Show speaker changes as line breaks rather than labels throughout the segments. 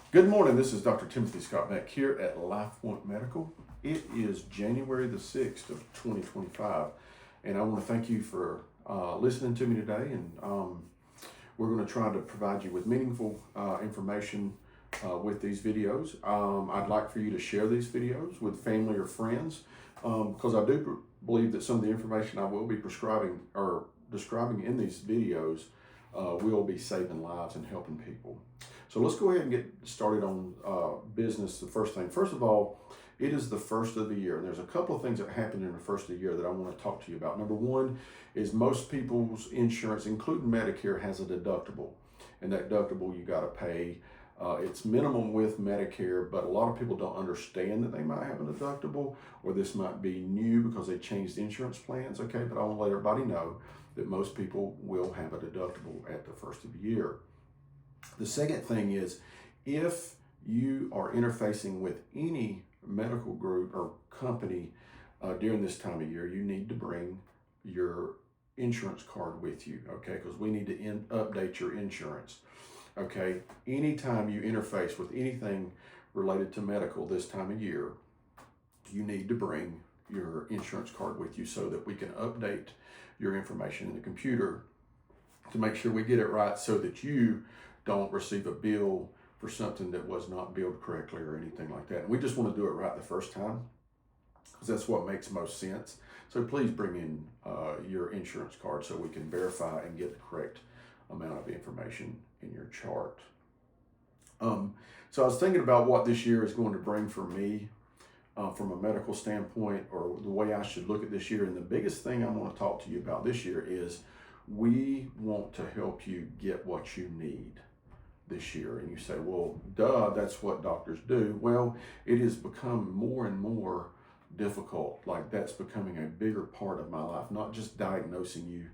Good morning. This is Dr. Timothy Scott Beck here at LifePoint Medical. It is January the 6th of 2025, and I want to thank you for listening to me today. And we're going to try to provide you with meaningful information with these videos. I'd like for you to share these videos with family or friends because I do believe that some of the information I will be prescribing or describing in these videos will be saving lives and helping people. So let's go ahead and get started on business. The first thing, first of all, it is the first of the year, and there's a couple of things that happen in the first of the year that I want to talk to you about. Number one is most people's insurance, including Medicare, has a deductible, and that deductible you got to pay. It's minimum with Medicare, but a lot of people don't understand that they might have a deductible, or this might be new because they changed insurance plans. Okay, but I want to let everybody know that most people will have a deductible at the first of the year. The second thing is, if you are interfacing with any medical group or company during this time of year, you need to bring your insurance card with you, okay? Because we need to update your insurance, okay? Anytime you interface with anything related to medical this time of year, you need to bring your insurance card with you so that we can update your information in the computer to make sure we get it right so that you don't receive a bill for something that was not billed correctly or anything like that. And we just want to do it right the first time because that's what makes most sense. So please bring in your insurance card so we can verify and get the correct amount of information in your chart. So I was thinking about what this year is going to bring for me from a medical standpoint, or the way I should look at this year. And the biggest thing I want to talk to you about this year is we want to help you get what you need this year. And you say, well, duh, that's what doctors do. Well, it has become more and more difficult. Like, that's becoming a bigger part of my life, not just diagnosing you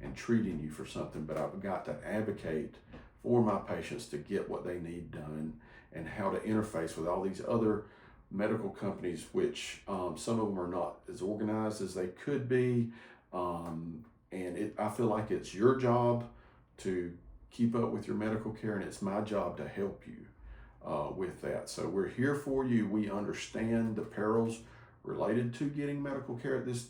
and treating you for something, but I've got to advocate for my patients to get what they need done and how to interface with all these other medical companies, which some of them are not as organized as they could be. I feel like it's your job to keep up with your medical care, and it's my job to help you with that. So we're here for you. We understand the perils related to getting medical care at this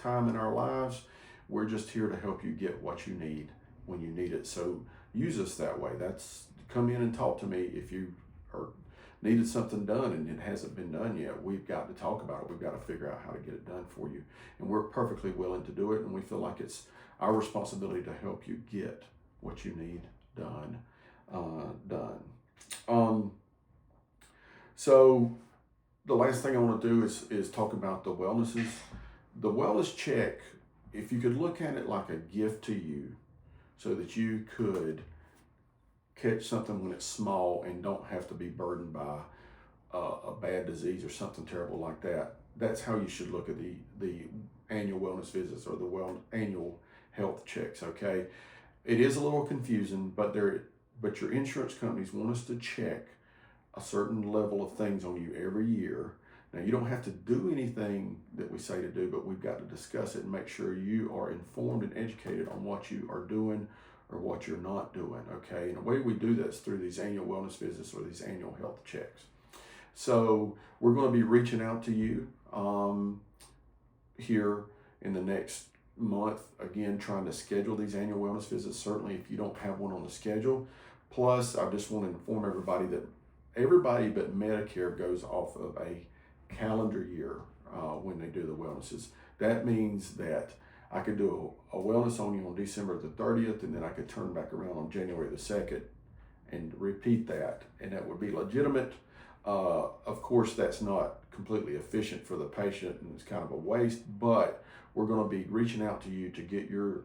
time in our lives. We're just here to help you get what you need when you need it. So use us that way. That's come in and talk to me if you are needed something done and it hasn't been done yet. We've got to talk about it. We've got to figure out how to get it done for you. And we're perfectly willing to do it. And we feel like it's our responsibility to help you get what you need done. So the last thing I want to do is talk about the wellnesses. The wellness check, if you could look at it like a gift to you so that you could catch something when it's small and don't have to be burdened by a bad disease or something terrible like that. That's how you should look at the annual wellness visits or the annual health checks, okay? It is a little confusing, but your insurance companies want us to check a certain level of things on you every year. Now, you don't have to do anything that we say to do, but we've got to discuss it and make sure you are informed and educated on what you are doing or what you're not doing, okay? And the way we do that is through these annual wellness visits or these annual health checks. So we're going to be reaching out to you here in the next month, again, trying to schedule these annual wellness visits, certainly if you don't have one on the schedule. Plus, I just want to inform everybody that everybody but Medicare goes off of a calendar year when they do the wellnesses. That means that I could do a wellness on you on December the 30th, and then I could turn back around on January the 2nd and repeat that, and that would be legitimate. Of course, that's not completely efficient for the patient, and it's kind of a waste, but we're going to be reaching out to you to get your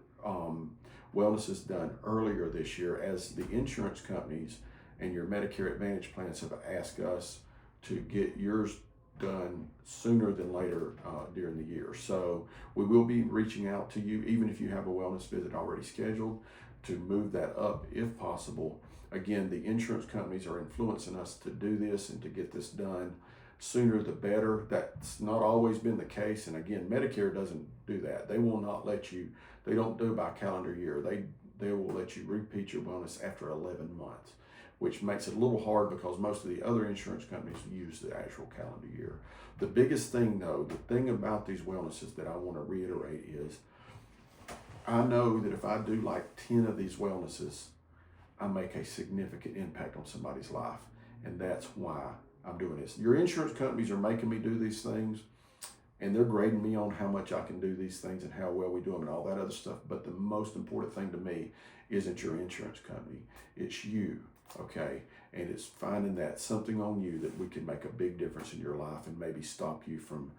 wellnesses done earlier this year, as the insurance companies and your Medicare Advantage plans have asked us to get yours done sooner than later during the year. So we will be reaching out to you, even if you have a wellness visit already scheduled, to move that up if possible. Again, the insurance companies are influencing us to do this and to get this done sooner the better. That's not always been the case. And again, Medicare doesn't do that. They will not let you, they don't do by calendar year. They will let you repeat your wellness after 11 months. which makes it a little hard because most of the other insurance companies use the actual calendar year. The biggest thing though, the thing about these wellnesses that I want to reiterate is, I know that if I do like 10 of these wellnesses, I make a significant impact on somebody's life. And that's why I'm doing this. Your insurance companies are making me do these things, and they're grading me on how much I can do these things and how well we do them and all that other stuff. But the most important thing to me isn't your insurance company. It's you, okay? And it's finding that something on you that we can make a big difference in your life and maybe stop you from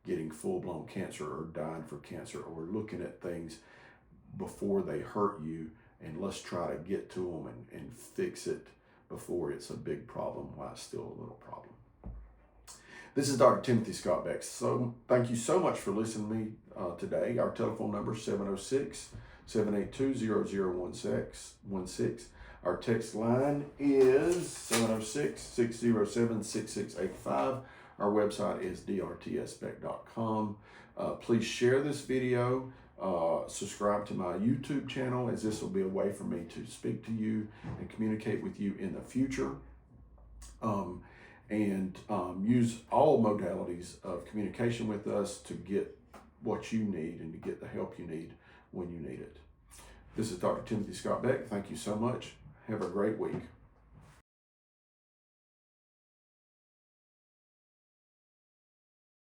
getting full-blown cancer or dying for cancer, or looking at things before they hurt you, and let's try to get to them and fix it before it's a big problem while it's still a little problem. This is Dr. Timothy Scott Beck. So thank you so much for listening to me today. Our telephone number is 706-782-0016. Our text line is 706-607-6685. Our website is drtsbeck.com. Please share this video. Subscribe to my YouTube channel, as this will be a way for me to speak to you and communicate with you in the future. Use all modalities of communication with us to get what you need and to get the help you need when you need it. This is Dr. Timothy Scott Beck. Thank you so much. Have a great week.